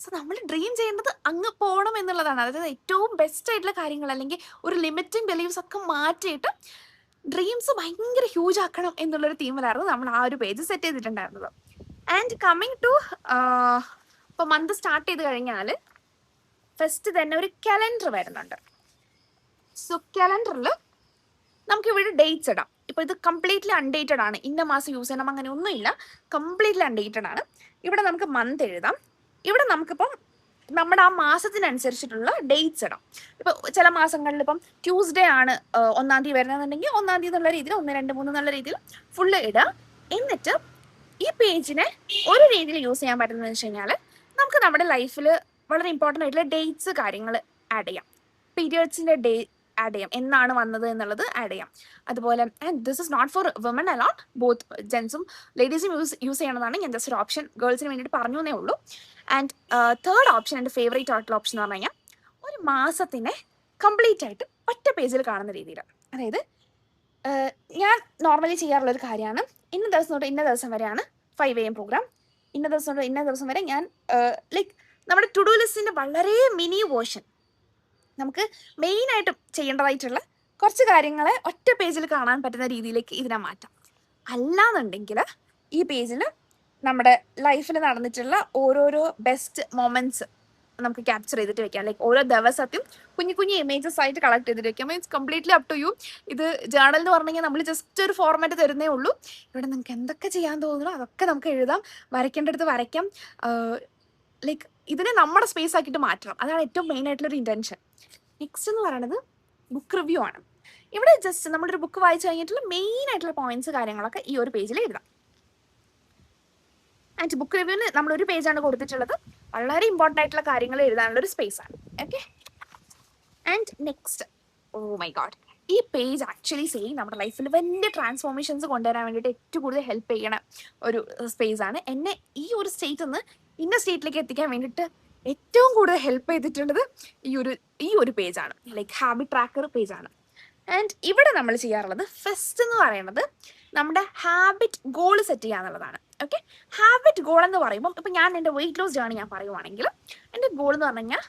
Speaker 1: സോ നമ്മൾ ഡ്രീം ചെയ്യേണ്ടത് അങ്ങ് പോകണം എന്നുള്ളതാണ്. അതായത് ഏറ്റവും ബെസ്റ്റ് ആയിട്ടുള്ള കാര്യങ്ങൾ അല്ലെങ്കിൽ ഒരു ലിമിറ്റിംഗ് ബിലീവ്സ് ഒക്കെ മാറ്റിയിട്ട് ഡ്രീംസ് ഭയങ്കര ഹ്യൂജ് ആക്കണം എന്നുള്ളൊരു തീമിലായിരുന്നു നമ്മൾ ആ ഒരു പേജ് സെറ്റ് ചെയ്തിട്ടുണ്ടായിരുന്നത്. ആൻഡ് കമ്മിങ് ടു ഇപ്പോൾ മന്ത് സ്റ്റാർട്ട് ചെയ്ത് കഴിഞ്ഞാൽ ഫസ്റ്റ് തന്നെ ഒരു കലണ്ടർ വരുന്നുണ്ട്. സോ കലണ്ടറിൽ നമുക്ക് ഇവിടെ ഡേറ്റ്സ് ഇടാം. ഇപ്പോൾ ഇത് കംപ്ലീറ്റ്ലി അൺഡേറ്റഡ് ആണ്, ഇന്ന മാസം യൂസ് ചെയ്യണം അങ്ങനെ ഒന്നുമില്ല, കംപ്ലീറ്റ്ലി അൺഡേറ്റഡ് ആണ്. ഇവിടെ നമുക്ക് മന്ത് എഴുതാം. ഇവിടെ നമുക്കിപ്പം നമ്മുടെ ആ മാസത്തിനനുസരിച്ചിട്ടുള്ള ഡേറ്റ്സ് ഇടാം. ഇപ്പോൾ ചില മാസങ്ങളിൽ ഇപ്പം ട്യൂസ്ഡേ ആണ് 1-ാം തീയതി വരുന്നതെന്നുണ്ടെങ്കിൽ 1-ാം തീയതി എന്നുള്ള രീതിയിൽ 1, 2, 3 എന്നുള്ള രീതിയിൽ ഫുള്ള് ഇടുക. എന്നിട്ട് ഈ പേജിനെ ഒരു രീതിയിൽ യൂസ് ചെയ്യാൻ പറ്റുന്നതെന്ന് വെച്ച് കഴിഞ്ഞാൽ നമുക്ക് നമ്മുടെ ലൈഫിൽ വളരെ ഇമ്പോർട്ടൻ്റ് ആയിട്ടുള്ള ഡേറ്റ്സ് കാര്യങ്ങൾ ആഡ് ചെയ്യാം. പീരിയഡ്സിൻ്റെ ഡേ ആഡ് ചെയ്യാം, എന്നാണ് വന്നത് എന്നുള്ളത് ആഡ് ചെയ്യാം. അതുപോലെ and this is not for woman a lot, both ജെൻസും ലേഡീസും യൂസ് ചെയ്യണമെന്നാണ് ഞാൻ ജസ്റ്റ് ഒരു ഓപ്ഷൻ ഗേൾസിന് വേണ്ടിയിട്ട് പറഞ്ഞു എന്നേ ഉള്ളൂ. ആൻഡ് തേർഡ് ഓപ്ഷൻ, എൻ്റെ ഫേവറേറ്റ് ആയിട്ടുള്ള ഓപ്ഷൻ എന്ന് പറഞ്ഞു കഴിഞ്ഞാൽ ഒരു മാസത്തിനെ കംപ്ലീറ്റ് ആയിട്ട് ഒറ്റ പേജിൽ കാണുന്ന രീതിയിൽ. അതായത് ഞാൻ നോർമലി ചെയ്യാറുള്ളൊരു കാര്യമാണ്, ഇന്ന ദിവസം തൊട്ട് ഇന്ന ദിവസം വരെയാണ് 5 AM പ്രോഗ്രാം, ഇന്ന ദിവസം തൊട്ട് ഇന്ന ദിവസം വരെ ഞാൻ ലൈക്ക് നമ്മുടെ ടു ഡു ലിസ്റ്റിൻ്റെ വളരെ മിനി വേർഷൻ, നമുക്ക് മെയിനായിട്ടും ചെയ്യേണ്ടതായിട്ടുള്ള കുറച്ച് കാര്യങ്ങളെ ഒറ്റ പേജിൽ കാണാൻ പറ്റുന്ന രീതിയിലേക്ക് ഇതിനെ മാറ്റാം. അല്ലാന്നുണ്ടെങ്കിൽ ഈ പേജിൽ നമ്മുടെ ലൈഫിൽ നടന്നിട്ടുള്ള ഓരോരോ ബെസ്റ്റ് മൊമെന്റ്സ് നമുക്ക് ക്യാപ്ചർ ചെയ്തിട്ട് വെക്കാം. ലൈക്ക് ഓരോ ദിവസത്തെയും കുഞ്ഞു കുഞ്ഞു ഇമേജസ് ആയിട്ട് കളക്ട് ചെയ്തിട്ട് വെക്കാം. Means completely up to you. ഇത് ജേണൽ എന്ന് പറഞ്ഞു കഴിഞ്ഞാൽ നമ്മൾ ജസ്റ്റ് ഒരു ഫോർമാറ്റ് തരുന്നേ ഉള്ളൂ. ഇവിടെ നമുക്ക് എന്തൊക്കെ ചെയ്യാൻ തോന്നുന്നു അതൊക്കെ നമുക്ക് എഴുതാം, വരയ്ക്കേണ്ടടുത്ത് വരയ്ക്കാം. ലൈക്ക് ഇതിനെ നമ്മുടെ സ്പേസ് ആക്കിയിട്ട് മാറ്റണം, അതാണ് ഏറ്റവും മെയിൻ ആയിട്ടുള്ളൊരു ഇൻറ്റൻഷൻ. നെക്സ്റ്റ് എന്ന് പറയുന്നത് ബുക്ക് റിവ്യൂ ആണ്. ഇവിടെ ജസ്റ്റ് നമ്മളൊരു ബുക്ക് വായിച്ചു കഴിഞ്ഞിട്ടുള്ള മെയിൻ ആയിട്ടുള്ള പോയിന്റ്സ് കാര്യങ്ങളൊക്കെ ഈ ഒരു പേജിൽ എഴുതാം. ആൻഡ് ബുക്ക് റിവ്യൂവിന് നമ്മളൊരു പേജാണ് കൊടുത്തിട്ടുള്ളത്, വളരെ ഇമ്പോർട്ടൻ്റ് ആയിട്ടുള്ള കാര്യങ്ങൾ എഴുതാനുള്ള ഒരു സ്പേസ് ആണ്. Okay, and next, oh my god, ഈ പേജ് ആക്ച്വലി സെയിം നമ്മുടെ ലൈഫിൽ വലിയ ട്രാൻസ്ഫോർമേഷൻസ് കൊണ്ടുവരാൻ വേണ്ടിയിട്ട് ഏറ്റവും കൂടുതൽ ഹെൽപ്പ് ചെയ്യണ ഒരു സ്പേസ് ആണ്. എന്നെ ഈ ഒരു സ്റ്റേറ്റിൽ നിന്ന് ഇന്ന സ്റ്റേറ്റിലേക്ക് എത്തിക്കാൻ വേണ്ടിയിട്ട് ഏറ്റവും കൂടുതൽ ഹെൽപ്പ് ചെയ്തിട്ടുള്ളത് ഈ ഒരു പേജാണ്. ലൈക്ക് ഹാബിറ്റ് ട്രാക്കർ പേജാണ്. ആൻഡ് ഇവിടെ നമ്മൾ ചെയ്യാറുള്ളത് ഫസ്റ്റ് എന്ന് പറയുന്നത് നമ്മുടെ ഹാബിറ്റ് ഗോൾ സെറ്റ് ചെയ്യുക എന്നുള്ളതാണ്. ഓക്കെ, ഹാബിറ്റ് ഗോൾ എന്ന് പറയുമ്പോൾ ഇപ്പം ഞാൻ എൻ്റെ വെയിറ്റ് ലോസ് ജേർണി ഞാൻ പറയുവാണെങ്കിൽ എൻ്റെ ഗോൾ എന്ന് പറഞ്ഞു കഴിഞ്ഞാൽ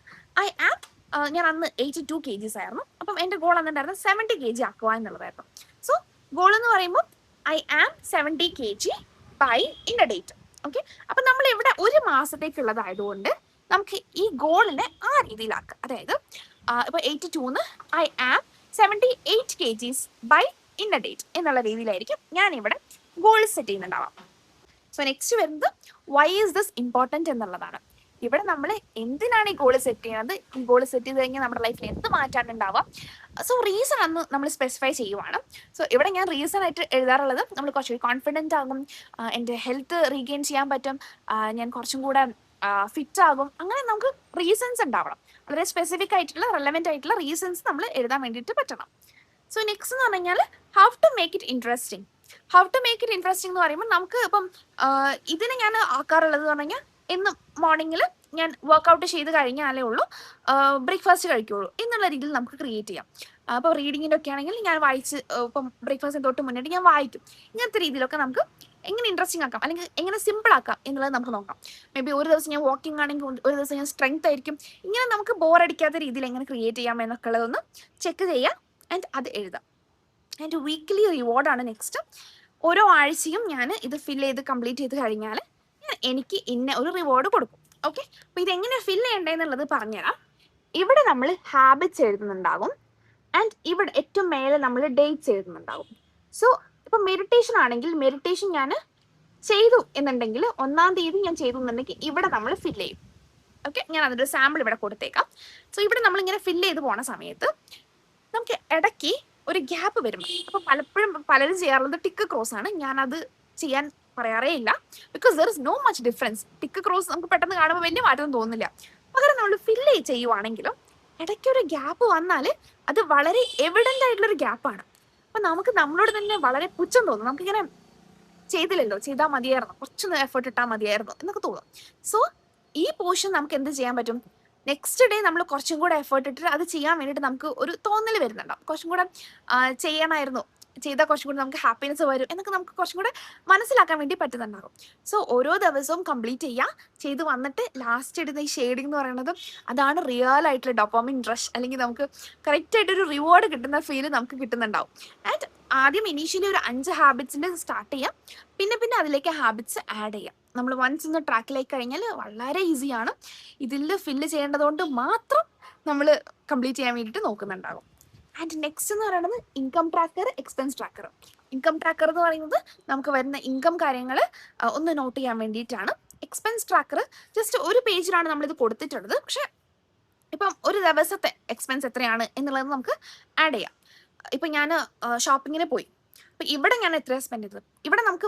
Speaker 1: ഐ ആം ഞാൻ അന്ന് 82 kgs ആയിരുന്നു. അപ്പം എൻ്റെ ഗോൾ അന്നുണ്ടായിരുന്നു 70 kg ആക്കുക എന്നുള്ളതായിരുന്നു. സോ ഗോൾ എന്ന് പറയുമ്പോൾ I am 70 kg by in a date. Okay, അപ്പം നമ്മൾ ഇവിടെ ഒരു മാസത്തേക്കുള്ളതായതുകൊണ്ട് നമുക്ക് ഈ ഗോളിനെ ആ രീതിയിലാക്കാം. അതായത് ഇപ്പോൾ 82 I am 78 kgs by in a date എന്നുള്ള രീതിയിലായിരിക്കും ഞാൻ ഇവിടെ ഗോൾ സെറ്റ് ചെയ്യുന്നുണ്ടാവാം. സോ നെക്സ്റ്റ് വരുന്നത് വൈ ഈസ് ദിസ് ഇമ്പോർട്ടൻറ്റ് എന്നുള്ളതാണ്. ഇവിടെ നമ്മൾ എന്തിനാണ് ഈ ഗോൾ സെറ്റ് ചെയ്യുന്നത്, ഈ ഗോൾ സെറ്റ് ചെയ്ത് കഴിഞ്ഞാൽ നമ്മുടെ ലൈഫിൽ എന്ത് മാറ്റാണ് ഉണ്ടാവുക. സോ റീസൺ അന്ന് നമ്മൾ സ്പെസിഫൈ ചെയ്യുവാണ്. സോ ഇവിടെ ഞാൻ റീസൺ ആയിട്ട് എഴുതാറുള്ളത് നമ്മൾ കുറച്ചുകൂടി കോൺഫിഡൻ്റ് ആകും, എൻ്റെ ഹെൽത്ത് റീഗെയിൻ ചെയ്യാൻ പറ്റും, ഞാൻ കുറച്ചും കൂടെ ഫിറ്റ് ആകും. അങ്ങനെ നമുക്ക് റീസൺസ് ഉണ്ടാവണം. വളരെ സ്പെസിഫിക് ആയിട്ടുള്ള റെലവെൻ്റ് ആയിട്ടുള്ള റീസൺസ് നമ്മൾ എഴുതാൻ വേണ്ടിയിട്ട് പറ്റണം. സോ നെക്സ്റ്റ് എന്ന് പറഞ്ഞു കഴിഞ്ഞാൽ how to make it interesting. How to make it interesting എന്ന് പറയുമ്പോൾ നമുക്ക് ഇപ്പം ഇതിന് ഞാൻ ആക്കാറുള്ളത് എന്ന് പറഞ്ഞു കഴിഞ്ഞാൽ എന്നും മോർണിംഗിൽ ഞാൻ വർക്കൗട്ട് ചെയ്ത് കഴിഞ്ഞാലേ ഉള്ളൂ ബ്രേക്ക്ഫാസ്റ്റ് കഴിക്കുകയുള്ളൂ എന്നുള്ള രീതിയിൽ നമുക്ക് ക്രിയേറ്റ് ചെയ്യാം. അപ്പോൾ റീഡിങ്ങിൻ്റെ ഒക്കെ ആണെങ്കിൽ ഞാൻ വായിച്ച് ഇപ്പം ബ്രേക്ക്ഫാസ്റ്റിന് തൊട്ട് മുന്നിട്ട് ഞാൻ വായിക്കും. ഇങ്ങനത്തെ രീതിയിലൊക്കെ നമുക്ക് എങ്ങനെ ഇൻട്രസ്റ്റിംഗ് ആക്കാം അല്ലെങ്കിൽ എങ്ങനെ സിമ്പിൾ ആക്കാം എന്നുള്ളത് നമുക്ക് നോക്കാം. മേ ബി ഒരു ദിവസം ഞാൻ വാക്കിംഗ് ആണെങ്കിൽ ഒരു ദിവസം ഞാൻ സ്ട്രെങ്ത് ആയിരിക്കും. ഇങ്ങനെ നമുക്ക് ബോറടിക്കാത്ത രീതിയിൽ എങ്ങനെ ക്രിയേറ്റ് ചെയ്യാം എന്നൊക്കെ ഉള്ളതൊന്ന് ചെക്ക് ചെയ്യാം ആൻഡ് അത് എഴുതാം. ആൻഡ് വീക്ക്ലി റിവാർഡാണ് നെക്സ്റ്റ്. ഓരോ ആഴ്ചയും ഞാൻ ഇത് ഫില്ല് ചെയ്ത് കംപ്ലീറ്റ് ചെയ്ത് കഴിഞ്ഞാൽ എനിക്ക് ഇന്ന ഒരു റിവാർഡ് കൊടുക്കും. ഓക്കെ, അപ്പോൾ ഇതെങ്ങനെ ഫില്ല് ചെയ്യേണ്ടതെന്നുള്ളത് പറഞ്ഞുതരാം. ഇവിടെ നമ്മൾ ഹാബിറ്റ്സ് എഴുതുന്നുണ്ടാകും ആൻഡ് ഇവിടെ ഏറ്റവും മേലെ നമ്മൾ ഡേറ്റ്സ് എഴുതുന്നുണ്ടാകും. സോ ഇപ്പം മെഡിറ്റേഷൻ ആണെങ്കിൽ മെഡിറ്റേഷൻ ഞാൻ ചെയ്തു എന്നുണ്ടെങ്കിൽ 1-ാം തീയതി ഞാൻ ചെയ്തു എന്നുണ്ടെങ്കിൽ ഇവിടെ നമ്മൾ ഫില്ല് ചെയ്യും. ഓക്കെ, ഞാൻ അതിൻ്റെ സാമ്പിൾ ഇവിടെ കൊടുത്തേക്കാം. സോ ഇവിടെ നമ്മളിങ്ങനെ ഫില്ല് ചെയ്ത് പോണ സമയത്ത് നമുക്ക് ഇടയ്ക്ക് ഒരു ഗ്യാപ്പ് വരും. അപ്പോൾ പലപ്പോഴും പലരും ചെയ്യാറുള്ളത് ടിക്ക് ക്രോസ് ആണ്. ഞാനത് ചെയ്യാൻ പറയാറേ ഇല്ല. Because there is no much difference. Tick cross നമുക്ക് പെട്ടെന്ന് കാണുമ്പോൾ വലിയ മാറ്റം തോന്നില്ല. പകരം നമ്മൾ ഫില്ല് ചെയ്യുവാണെങ്കിലും ഇടയ്ക്ക് ഒരു ഗ്യാപ്പ് വന്നാൽ അത് വളരെ എവിഡൻ്റ് ആയിട്ടുള്ളൊരു ഗ്യാപ്പാണ്. അപ്പം നമുക്ക് നമ്മളോട് തന്നെ വളരെ പുച്ഛം തോന്നും. നമുക്കിങ്ങനെ ചെയ്തില്ലല്ലോ, ചെയ്താൽ മതിയായിരുന്നു, കുറച്ചൊന്ന് എഫേർട്ട് ഇട്ടാൽ മതിയായിരുന്നു എന്നൊക്കെ തോന്നും. സോ ഈ പോർഷൻ നമുക്ക് എന്ത് ചെയ്യാൻ പറ്റും, നെക്സ്റ്റ് ഡേ നമ്മൾ കുറച്ചും കൂടെ എഫേർട്ട് ഇട്ടിട്ട് അത് ചെയ്യാൻ വേണ്ടിയിട്ട് നമുക്ക് ഒരു തോന്നൽ വരുന്നുണ്ടാവും. കുറച്ചും കൂടെ ചെയ്യണമായിരുന്നു, ചെയ്താൽ കുറച്ചും കൂടി നമുക്ക് ഹാപ്പിനെസ് വരും എന്നൊക്കെ നമുക്ക് കുറച്ചും കൂടെ മനസ്സിലാക്കാൻ വേണ്ടി പറ്റുന്നുണ്ടാകും. സോ ഓരോ ദിവസവും കംപ്ലീറ്റ് ചെയ്യുക. ചെയ്ത് വന്നിട്ട് ലാസ്റ്റ് ഇടുന്ന ഈ ഷെയ്ഡിങ് എന്ന് പറയുന്നത് അതാണ് റിയൽ ആയിട്ടുള്ള ഡോപ്പാമിൻ റഷ്, അല്ലെങ്കിൽ നമുക്ക് കറക്റ്റ് ആയിട്ടൊരു റിവാർഡ് കിട്ടുന്ന ഫീൽ നമുക്ക് കിട്ടുന്നുണ്ടാവും. ആൻഡ് ആദ്യം ഇനീഷ്യലി ഒരു 5 ഹാബിറ്റ്സിൻ്റെ സ്റ്റാർട്ട് ചെയ്യാം, പിന്നെ പിന്നെ അതിലേക്ക് ഹാബിറ്റ്സ് ആഡ് ചെയ്യാം. നമ്മൾ വൺസ് ഇന്ന് ട്രാക്കിലേക്ക് കഴിഞ്ഞാൽ വളരെ ഈസിയാണ്. ഇതിൽ ഫില്ല് ചെയ്യേണ്ടതുകൊണ്ട് മാത്രം നമ്മൾ കംപ്ലീറ്റ് ചെയ്യാൻ വേണ്ടിയിട്ട് നോക്കുന്നുണ്ടാകും. ആൻഡ് നെക്സ്റ്റ് എന്ന് പറയുന്നത് income tracker, expense tracker. Income tracker എന്ന് പറയുന്നത് നമുക്ക് വരുന്ന ഇൻകം കാര്യങ്ങൾ ഒന്ന് നോട്ട് ചെയ്യാൻ വേണ്ടിയിട്ടാണ്. എക്സ്പെൻസ് ട്രാക്കർ ജസ്റ്റ് ഒരു പേജിലാണ് നമ്മളിത് കൊടുത്തിട്ടുള്ളത്. പക്ഷെ ഇപ്പം ഒരു ദിവസത്തെ എക്സ്പെൻസ് എത്രയാണ് എന്നുള്ളത് നമുക്ക് ആഡ് ചെയ്യാം. ഇപ്പം ഞാൻ ഷോപ്പിങ്ങിന് പോയി, അപ്പം ഇവിടെ ഞാൻ എത്ര സ്പെൻഡ് ചെയ്തത്, ഇവിടെ നമുക്ക്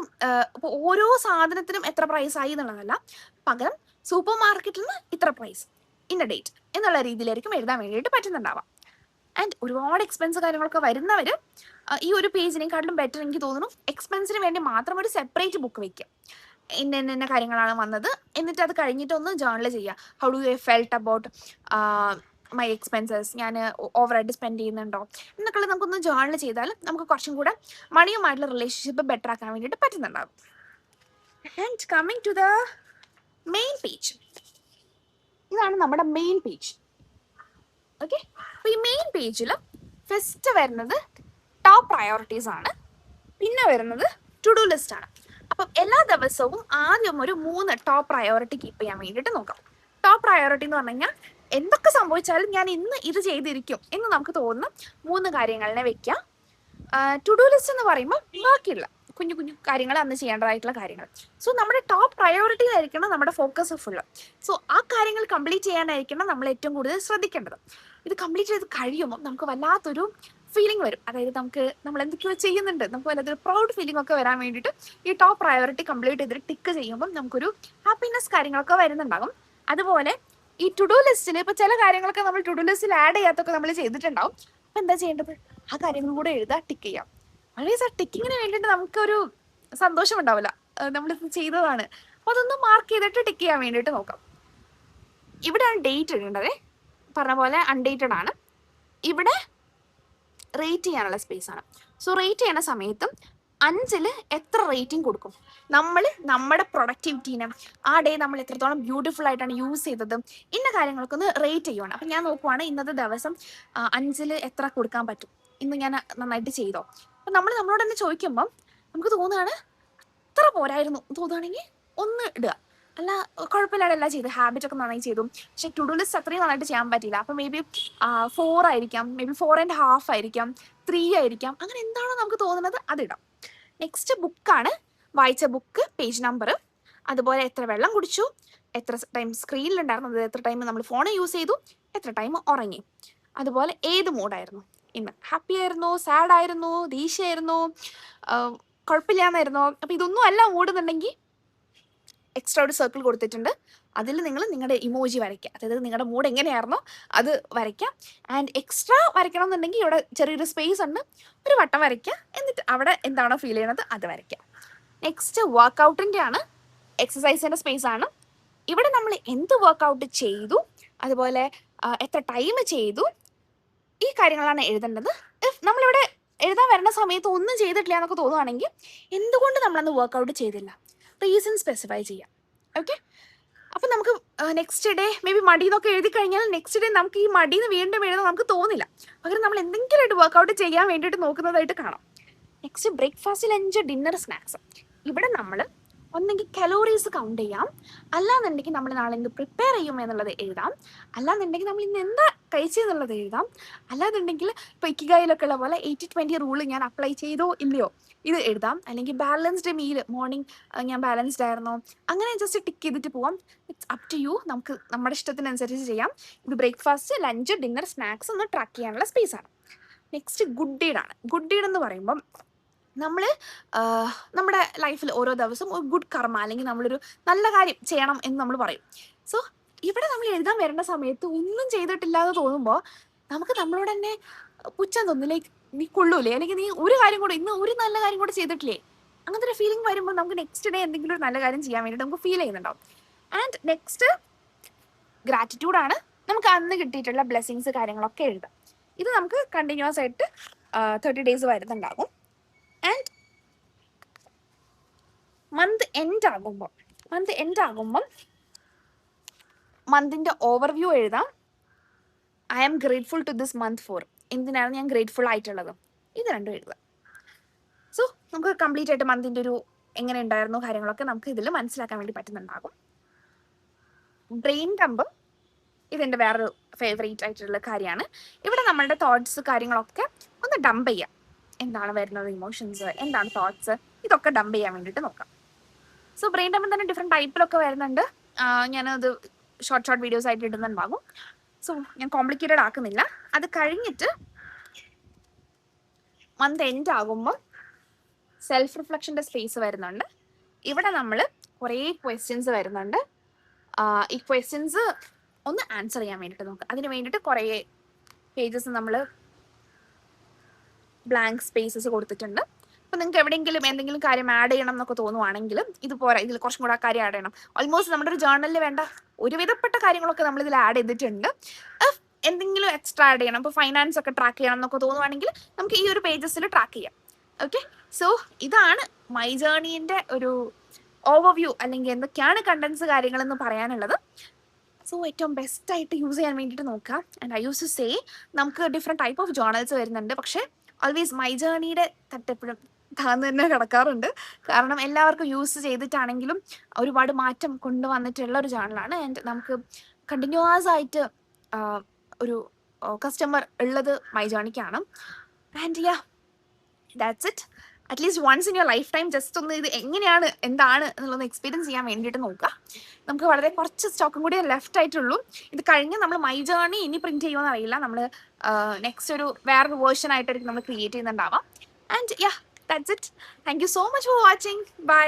Speaker 1: ഇപ്പോൾ ഓരോ സാധനത്തിനും എത്ര പ്രൈസ് ആയി എന്നുള്ളതല്ല, പകരം സൂപ്പർ മാർക്കറ്റിൽ നിന്ന് ഇത്ര പ്രൈസ് ഇൻ എ ഡേറ്റ് എന്നുള്ള രീതിയിലായിരിക്കും എഴുതാൻ വേണ്ടിയിട്ട് പറ്റുന്നുണ്ടാവാം. ആൻഡ് ഒരുപാട് എക്സ്പെൻസ് കാര്യങ്ങളൊക്കെ വരുന്നവർ ഈ ഒരു പേജിനെക്കാട്ടിലും ബെറ്റർ എനിക്ക് തോന്നുന്നു എക്സ്പെൻസിന് വേണ്ടി മാത്രം ഒരു സെപ്പറേറ്റ് ബുക്ക് വയ്ക്കുക. ഇന്ന കാര്യങ്ങളാണ് വന്നത്, എന്നിട്ട് അത് കഴിഞ്ഞിട്ടൊന്ന് ജേർണൽ ചെയ്യുക. How do I felt about my expenses, ഞാൻ ഓവറായിട്ട് സ്പെൻഡ് ചെയ്യുന്നുണ്ടോ എന്നൊക്കെ നമുക്കൊന്ന് ജേർണൽ ചെയ്താൽ നമുക്ക് കുറച്ചും കൂടെ മണിയുമായിട്ടുള്ള റിലേഷൻഷിപ്പ് ബെറ്റർ ആക്കാൻ വേണ്ടിയിട്ട് പറ്റുന്നുണ്ടാകും. And coming to the main page, ഇതാണ് നമ്മുടെ മെയിൻ പേജ്. ഓക്കെ, അപ്പോൾ ഈ മെയിൻ പേജിൽ ഫസ്റ്റ് വരുന്നത് ടോപ്പ് പ്രയോറിറ്റീസ് ആണ്, പിന്നെ വരുന്നത് ടു ഡു ലിസ്റ്റ് ആണ്. അപ്പം എല്ലാ ദിവസവും ആദ്യം ഒരു 3 ടോപ്പ് പ്രയോറിറ്റി കീപ്പ് ചെയ്യാൻ വേണ്ടിയിട്ട് നോക്കാം. ടോപ്പ് പ്രയോറിറ്റി എന്ന് പറഞ്ഞു കഴിഞ്ഞാൽ എന്തൊക്കെ സംഭവിച്ചാലും ഞാൻ ഇന്ന് ഇത് ചെയ്തിരിക്കും എന്ന് നമുക്ക് തോന്നുന്ന 3 കാര്യങ്ങളിനെ വെക്കാം. ടു ഡു ലിസ്റ്റ് എന്ന് പറയുമ്പോൾ ബാക്കിയുള്ള കുഞ്ഞു കുഞ്ഞു കാര്യങ്ങൾ അന്ന് ചെയ്യേണ്ടതായിട്ടുള്ള കാര്യങ്ങൾ. സോ നമ്മുടെ ടോപ്പ് പ്രയോറിറ്റി ആയിരിക്കണം നമ്മുടെ ഫോക്കസ് ഫുള്ള്. സോ ആ കാര്യങ്ങൾ കംപ്ലീറ്റ് ചെയ്യാനായിരിക്കണം നമ്മൾ ഏറ്റവും കൂടുതൽ ശ്രദ്ധിക്കേണ്ടത്. ഇത് കംപ്ലീറ്റ് ചെയ്ത് കഴിയുമ്പോൾ നമുക്ക് വല്ലാത്തൊരു ഫീലിംഗ് വരും. അതായത് നമ്മൾ എന്തൊക്കെയോ ചെയ്യുന്നുണ്ട്, നമുക്ക് വല്ലാത്തൊരു പ്രൗഡ് ഫീലിംഗ് ഒക്കെ വരാൻ വേണ്ടിയിട്ട് ഈ ടോപ്പ് പ്രയോറിറ്റി കംപ്ലീറ്റ് ചെയ്തിട്ട് ടിക്ക് ചെയ്യുമ്പോൾ നമുക്കൊരു ഹാപ്പിനെസ് കാര്യങ്ങളൊക്കെ വരുന്നുണ്ടാകും. അതുപോലെ ഈ ടു ഡു ലിസ്റ്റിൽ ഇപ്പോൾ ചില കാര്യങ്ങളൊക്കെ നമ്മൾ ടു ഡു ലിസ്റ്റിൽ ആഡ് ചെയ്യാത്തൊക്കെ നമ്മൾ ചെയ്തിട്ടുണ്ടാവും. അപ്പോൾ എന്താ ചെയ്യേണ്ടത്, ആ കാര്യങ്ങളും കൂടെ എഴുതാ, ടിക്ക് ചെയ്യാം. ഓൾവേസ് ആ ടിക്കിങ്ങിന് വേണ്ടിയിട്ട് നമുക്കൊരു സന്തോഷം ഉണ്ടാവില്ല, നമ്മളിത് ചെയ്തതാണ്. അപ്പോൾ അതൊന്ന് മാർക്ക് ചെയ്തിട്ട് ടിക്ക് ചെയ്യാൻ വേണ്ടിയിട്ട് നോക്കാം. ഇവിടെയാണ് ഡേറ്റ് ഇടേണ്ടത്, പറഞ്ഞ പോലെ അൺഡേറ്റഡ് ആണ്. ഇവിടെ റേറ്റ് ചെയ്യാനുള്ള സ്പേസ് ആണ്. സോ റേറ്റ് ചെയ്യുന്ന സമയത്തും 5-ൽ എത്ര റേറ്റിംഗ് കൊടുക്കും? നമ്മൾ നമ്മുടെ പ്രൊഡക്ടിവിറ്റീനെ, ആ ഡേ നമ്മൾ എത്രത്തോളം ബ്യൂട്ടിഫുൾ ആയിട്ടാണ് യൂസ് ചെയ്തത്, ഇന്ന കാര്യങ്ങളൊക്കെ ഒന്ന് റേറ്റ് ചെയ്യുവാണ്. അപ്പം ഞാൻ നോക്കുവാണ് ഇന്നത്തെ ദിവസം 5-ൽ എത്ര കൊടുക്കാൻ പറ്റും, ഇന്ന് ഞാൻ നന്നായിട്ട് ചെയ്തോ. അപ്പം നമ്മൾ നമ്മളോട് തന്നെ ചോദിക്കുമ്പം നമുക്ക് തോന്നുകയാണ് അത്ര പോരായിരുന്നു തോന്നുകയാണെങ്കിൽ 1 ഇടുക. അല്ല കുഴപ്പമില്ലാതെല്ലാം ചെയ്തു, ഹാബിറ്റ് ഒക്കെ നന്നായി ചെയ്തു, പക്ഷെ ടു ഡു ലിസ്റ്റ് അത്രയും നന്നായിട്ട് ചെയ്യാൻ പറ്റില്ല. അപ്പം മേ ബി 4 ആയിരിക്കാം, മേ ബി 4.5 ആയിരിക്കാം, 3 ആയിരിക്കാം, അങ്ങനെ എന്താണോ നമുക്ക് തോന്നുന്നത് അതിടാം. നെക്സ്റ്റ് ബുക്കാണ്. വായിച്ച ബുക്ക്, പേജ് നമ്പർ, അതുപോലെ എത്ര വെള്ളം കുടിച്ചു, എത്ര ടൈം സ്ക്രീനിലുണ്ടായിരുന്നു, എത്ര ടൈം നമ്മൾ ഫോൺ യൂസ് ചെയ്തു, എത്ര ടൈം ഉറങ്ങി, അതുപോലെ ഏത് മൂഡായിരുന്നു ഇന്ന്, ഹാപ്പി ആയിരുന്നോ, സാഡ് ആയിരുന്നോ, ദേഷ്യമായിരുന്നോ, കുഴപ്പമില്ലാന്നായിരുന്നോ. അപ്പം ഇതൊന്നും അല്ല മൂടുന്നുണ്ടെങ്കിൽ എക്സ്ട്രാ ഒരു സർക്കിൾ കൊടുത്തിട്ടുണ്ട്, അതിൽ നിങ്ങൾ നിങ്ങളുടെ ഇമോജി വരയ്ക്കുക, അതായത് നിങ്ങളുടെ മൂഡ് എങ്ങനെയായിരുന്നോ അത് വരയ്ക്കാം. ആൻഡ് എക്സ്ട്രാ വരയ്ക്കണം എന്നുണ്ടെങ്കിൽ ഇവിടെ ചെറിയൊരു സ്പേസ് ഉണ്ട്, ഒരു വട്ടം വരയ്ക്കുക, എന്നിട്ട് അവിടെ എന്താണോ ഫീൽ ചെയ്യണത് അത് വരയ്ക്കുക. നെക്സ്റ്റ് വർക്കൗട്ടിൻ്റെ ആണ്, എക്സസൈസിൻ്റെ സ്പേസ് ആണ്. ഇവിടെ നമ്മൾ എന്ത് വർക്കൗട്ട് ചെയ്തു, അതുപോലെ എത്ര ടൈം ചെയ്തു, ഈ കാര്യങ്ങളാണ് എഴുതേണ്ടത്. ഇഫ് നമ്മളിവിടെ എഴുതാൻ വരുന്ന സമയത്ത് ഒന്നും ചെയ്തിട്ടില്ല എന്നൊക്കെ തോന്നുവാണെങ്കിൽ എന്തുകൊണ്ട് നമ്മളന്ന് വർക്കൗട്ട് ചെയ്തില്ല, റീസൺ സ്പെസിഫൈ ചെയ്യാം. ഓക്കെ, അപ്പം നമുക്ക് നെക്സ്റ്റ് ഡേ മേ ബി മടിയെന്നൊക്കെ എഴുതി കഴിഞ്ഞാൽ നെക്സ്റ്റ് ഡേ നമുക്ക് ഈ മടിന്ന് വീണ്ടും എഴുതാൻ നമുക്ക് തോന്നില്ല, പകരം നമ്മൾ എന്തെങ്കിലുമായിട്ട് വർക്കൗട്ട് ചെയ്യാൻ വേണ്ടിയിട്ട് നോക്കുന്നതായിട്ട് കാണാം. Next breakfast, lunch, dinner, snacks. ഇവിടെ നമ്മൾ ഒന്നെങ്കിൽ കലോറീസ് കൗണ്ട് ചെയ്യാം, അല്ലാന്നുണ്ടെങ്കിൽ നമ്മൾ നാളെ എന്ത് പ്രിപ്പയർ ചെയ്യും എന്നുള്ളത് എഴുതാം, അല്ലാന്നുണ്ടെങ്കിൽ നമ്മൾ ഇന്ന് എന്താ കഴിച്ചെന്നുള്ളത് എഴുതാം, അല്ലാന്നുണ്ടെങ്കിൽ ഇപ്പോൾ ഇക്കിഗായിലൊക്കെ ഉള്ള പോലെ 80-20 റൂള് ഞാൻ അപ്ലൈ ചെയ്തോ ഇല്ലയോ ഇത് എഴുതാം, അല്ലെങ്കിൽ ബാലൻസ്ഡ് മീൽ, മോർണിംഗ് ഞാൻ ബാലൻസ്ഡ് ആയിരുന്നോ, അങ്ങനെ ജസ്റ്റ് ടിക്ക് ചെയ്തിട്ട് പോവാം. ഇറ്റ്സ് അപ് ടു യു, നമുക്ക് നമ്മുടെ ഇഷ്ടത്തിനനുസരിച്ച് ചെയ്യാം. ഇത് ബ്രേക്ക്ഫാസ്റ്റ്, ലഞ്ച്, ഡിന്നർ, സ്നാക്സ് ഒന്ന് ട്രാക്ക് ചെയ്യാനുള്ള സ്പേസാണ്. നെക്സ്റ്റ് ഗുഡ് ഡീഡ് ആണ്. ഗുഡ് ഡീഡ് എന്ന് പറയുമ്പം നമ്മൾ നമ്മുടെ ലൈഫിൽ ഓരോ ദിവസം ഒരു ഗുഡ് കർമ്മ, അല്ലെങ്കിൽ നമ്മളൊരു നല്ല കാര്യം ചെയ്യണം എന്ന് നമ്മൾ പറയും. സോ ഇവിടെ നമ്മൾ എഴുതാൻ വരേണ്ട സമയത്ത് ഒന്നും ചെയ്തിട്ടില്ല എന്ന് തോന്നുമ്പോൾ നമുക്ക് നമ്മളോട് തന്നെ പുച്ഛം തോന്നും, ലൈക്ക് നീ കൊള്ളൂലേ, അല്ലെങ്കിൽ നീ ഒരു കാര്യം കൂടെ, ഇന്ന് ഒരു നല്ല കാര്യം കൂടെ ചെയ്തിട്ടില്ലേ, അങ്ങനത്തെ ഒരു ഫീലിംഗ് വരുമ്പോൾ നമുക്ക് നെക്സ്റ്റ് ഡേ എന്തെങ്കിലും ഒരു നല്ല കാര്യം ചെയ്യാൻ വേണ്ടിയിട്ട് നമുക്ക് ഫീൽ ചെയ്യുന്നുണ്ടാവും. ആൻഡ് നെക്സ്റ്റ് ഗ്രാറ്റിറ്റ്യൂഡാണ്. നമുക്ക് അന്ന് കിട്ടിയിട്ടുള്ള ബ്ലെസ്സിങ്സ് കാര്യങ്ങളൊക്കെ എഴുതാം. ഇത് നമുക്ക് കണ്ടിന്യൂസ് ആയിട്ട് 30 days വരുന്നുണ്ടാകും. ആൻഡ് മന്ത് എൻഡ് ആകുമ്പം മന്തിൻ്റെ ഓവർവ്യൂ എഴുതാം. I am grateful to this month for, എന്തിനാണ് ഞാൻ ഗ്രേറ്റ്ഫുൾ ആയിട്ടുള്ളത്, ഇത് രണ്ടും എഴുതാം. സോ നമുക്ക് കംപ്ലീറ്റ് ആയിട്ട് മന്തിൻ്റെ ഒരു എങ്ങനെ ഉണ്ടായിരുന്നു കാര്യങ്ങളൊക്കെ നമുക്ക് ഇതിൽ മനസ്സിലാക്കാൻ വേണ്ടി പറ്റുന്നുണ്ടാകും. ബ്രെയിൻ ഡംപ് ഇതിൻ്റെ വേറൊരു ഫേവറേറ്റ് ആയിട്ടുള്ള കാര്യമാണ്. ഇവിടെ നമ്മളുടെ തോട്ട്സ് കാര്യങ്ങളൊക്കെ ഒന്ന് ഡംപ് ചെയ്യാം, എന്താണ് വരുന്നത് ഇമോഷൻസ്, എന്താണ് തോട്ട്സ്, ഇതൊക്കെ ഡംപ് ചെയ്യാൻ വേണ്ടിയിട്ട് നോക്കാം. സോ ബ്രെയിൻ ഡംപ് തന്നെ ഡിഫറെൻറ്റ് ടൈപ്പിലൊക്കെ വരുന്നുണ്ട്, ഞാനത് ഷോർട്ട് വീഡിയോസ് ആയിട്ട് ഇടുന്നുണ്ടാകും. സോ ഞാൻ കോംപ്ലിക്കേറ്റഡ് ആക്കുന്നില്ല. അത് കഴിഞ്ഞിട്ട് മന്ത് എൻഡ് ആകുമ്പോൾ സെൽഫ് റിഫ്ലക്ഷൻ്റെ സ്പേസ് വരുന്നുണ്ട്. ഇവിടെ നമ്മൾ കുറേ ക്വസ്റ്റ്യൻസ് വരുന്നുണ്ട്. ഈ ക്വസ്റ്റ്യൻസ് ഒന്ന് ആൻസർ ചെയ്യാൻ വേണ്ടിയിട്ട് നോക്കുക. അതിന് വേണ്ടിയിട്ട് കുറേ പേജസ് നമ്മൾ ബ്ലാങ്ക് സ്പേസസ് കൊടുത്തിട്ടുണ്ട്. അപ്പോൾ നിങ്ങൾക്ക് എവിടെയെങ്കിലും എന്തെങ്കിലും കാര്യം ആഡ് ചെയ്യണം എന്നൊക്കെ തോന്നുവാണെങ്കിൽ ഇത് പോരാ, ഇതിൽ കുറച്ചും കൂടെ കാര്യം ആഡ് ചെയ്യണം. ഓൾമോസ്റ്റ് നമ്മുടെ ഒരു ജേർണലിൽ വേണ്ട ഒരുവിധപ്പെട്ട കാര്യങ്ങളൊക്കെ നമ്മൾ ഇതിൽ ആഡ് ചെയ്തിട്ടുണ്ട്. എന്തെങ്കിലും എക്സ്ട്രാ ആഡ് ചെയ്യണം, ഇപ്പോൾ ഫൈനാൻസ് ഒക്കെ ട്രാക്ക് ചെയ്യണം എന്നൊക്കെ തോന്നുവാണെങ്കിൽ നമുക്ക് ഈ ഒരു പേജസിൽ ട്രാക്ക് ചെയ്യാം. ഓക്കെ, സോ ഇതാണ് മൈ ജേർണീൻ്റെ ഒരു ഓവർവ്യൂ, അല്ലെങ്കിൽ എന്തൊക്കെയാണ് കണ്ടൻസ് കാര്യങ്ങളെന്ന് പറയാനുള്ളത്. സോ ഏറ്റവും ബെസ്റ്റായിട്ട് യൂസ് ചെയ്യാൻ വേണ്ടിയിട്ട് നോക്കാം. And I use to say നമുക്ക് ഡിഫറെൻറ്റ് ടൈപ്പ് ഓഫ് ജേർണൽസ് വരുന്നുണ്ട്, പക്ഷേ ഓൾവേസ് മൈ ജേർണിയുടെ തട്ടെപ്പോഴും താന്ന് തന്നെ കിടക്കാറുണ്ട്. കാരണം എല്ലാവർക്കും യൂസ് ചെയ്തിട്ടാണെങ്കിലും ഒരുപാട് മാറ്റം കൊണ്ടുവന്നിട്ടുള്ള ഒരു ജേർണലാണ്. ആൻഡ് നമുക്ക് കണ്ടിന്യൂസ് ആയിട്ട് ഒരു കസ്റ്റമർ ഉള്ളത് മൈ ജേർണിക്കാണ്. And yeah, that's it. At least once in your lifetime just ഒന്ന് ഇത് എങ്ങനെയാണ് എന്താണ് എന്നുള്ളത് എക്സ്പീരിയൻസ് ചെയ്യാൻ വേണ്ടിയിട്ട് നോക്കുക. നമുക്ക് വളരെ കുറച്ച് സ്റ്റോക്കും കൂടി ലെഫ്റ്റ് ആയിട്ടുള്ളൂ. ഇത് കഴിഞ്ഞ് നമ്മൾ മൈ ജേർണി ഇനി പ്രിൻറ്റ് ചെയ്യുമെന്ന് അറിയില്ല, നമ്മൾ നെക്സ്റ്റ് ഒരു വേറൊരു വേർഷൻ ആയിട്ടായിരിക്കും നമ്മൾ ക്രിയേറ്റ് ചെയ്യുന്നുണ്ടാവാം. And yeah, that's it. Thank you so much for watching. By.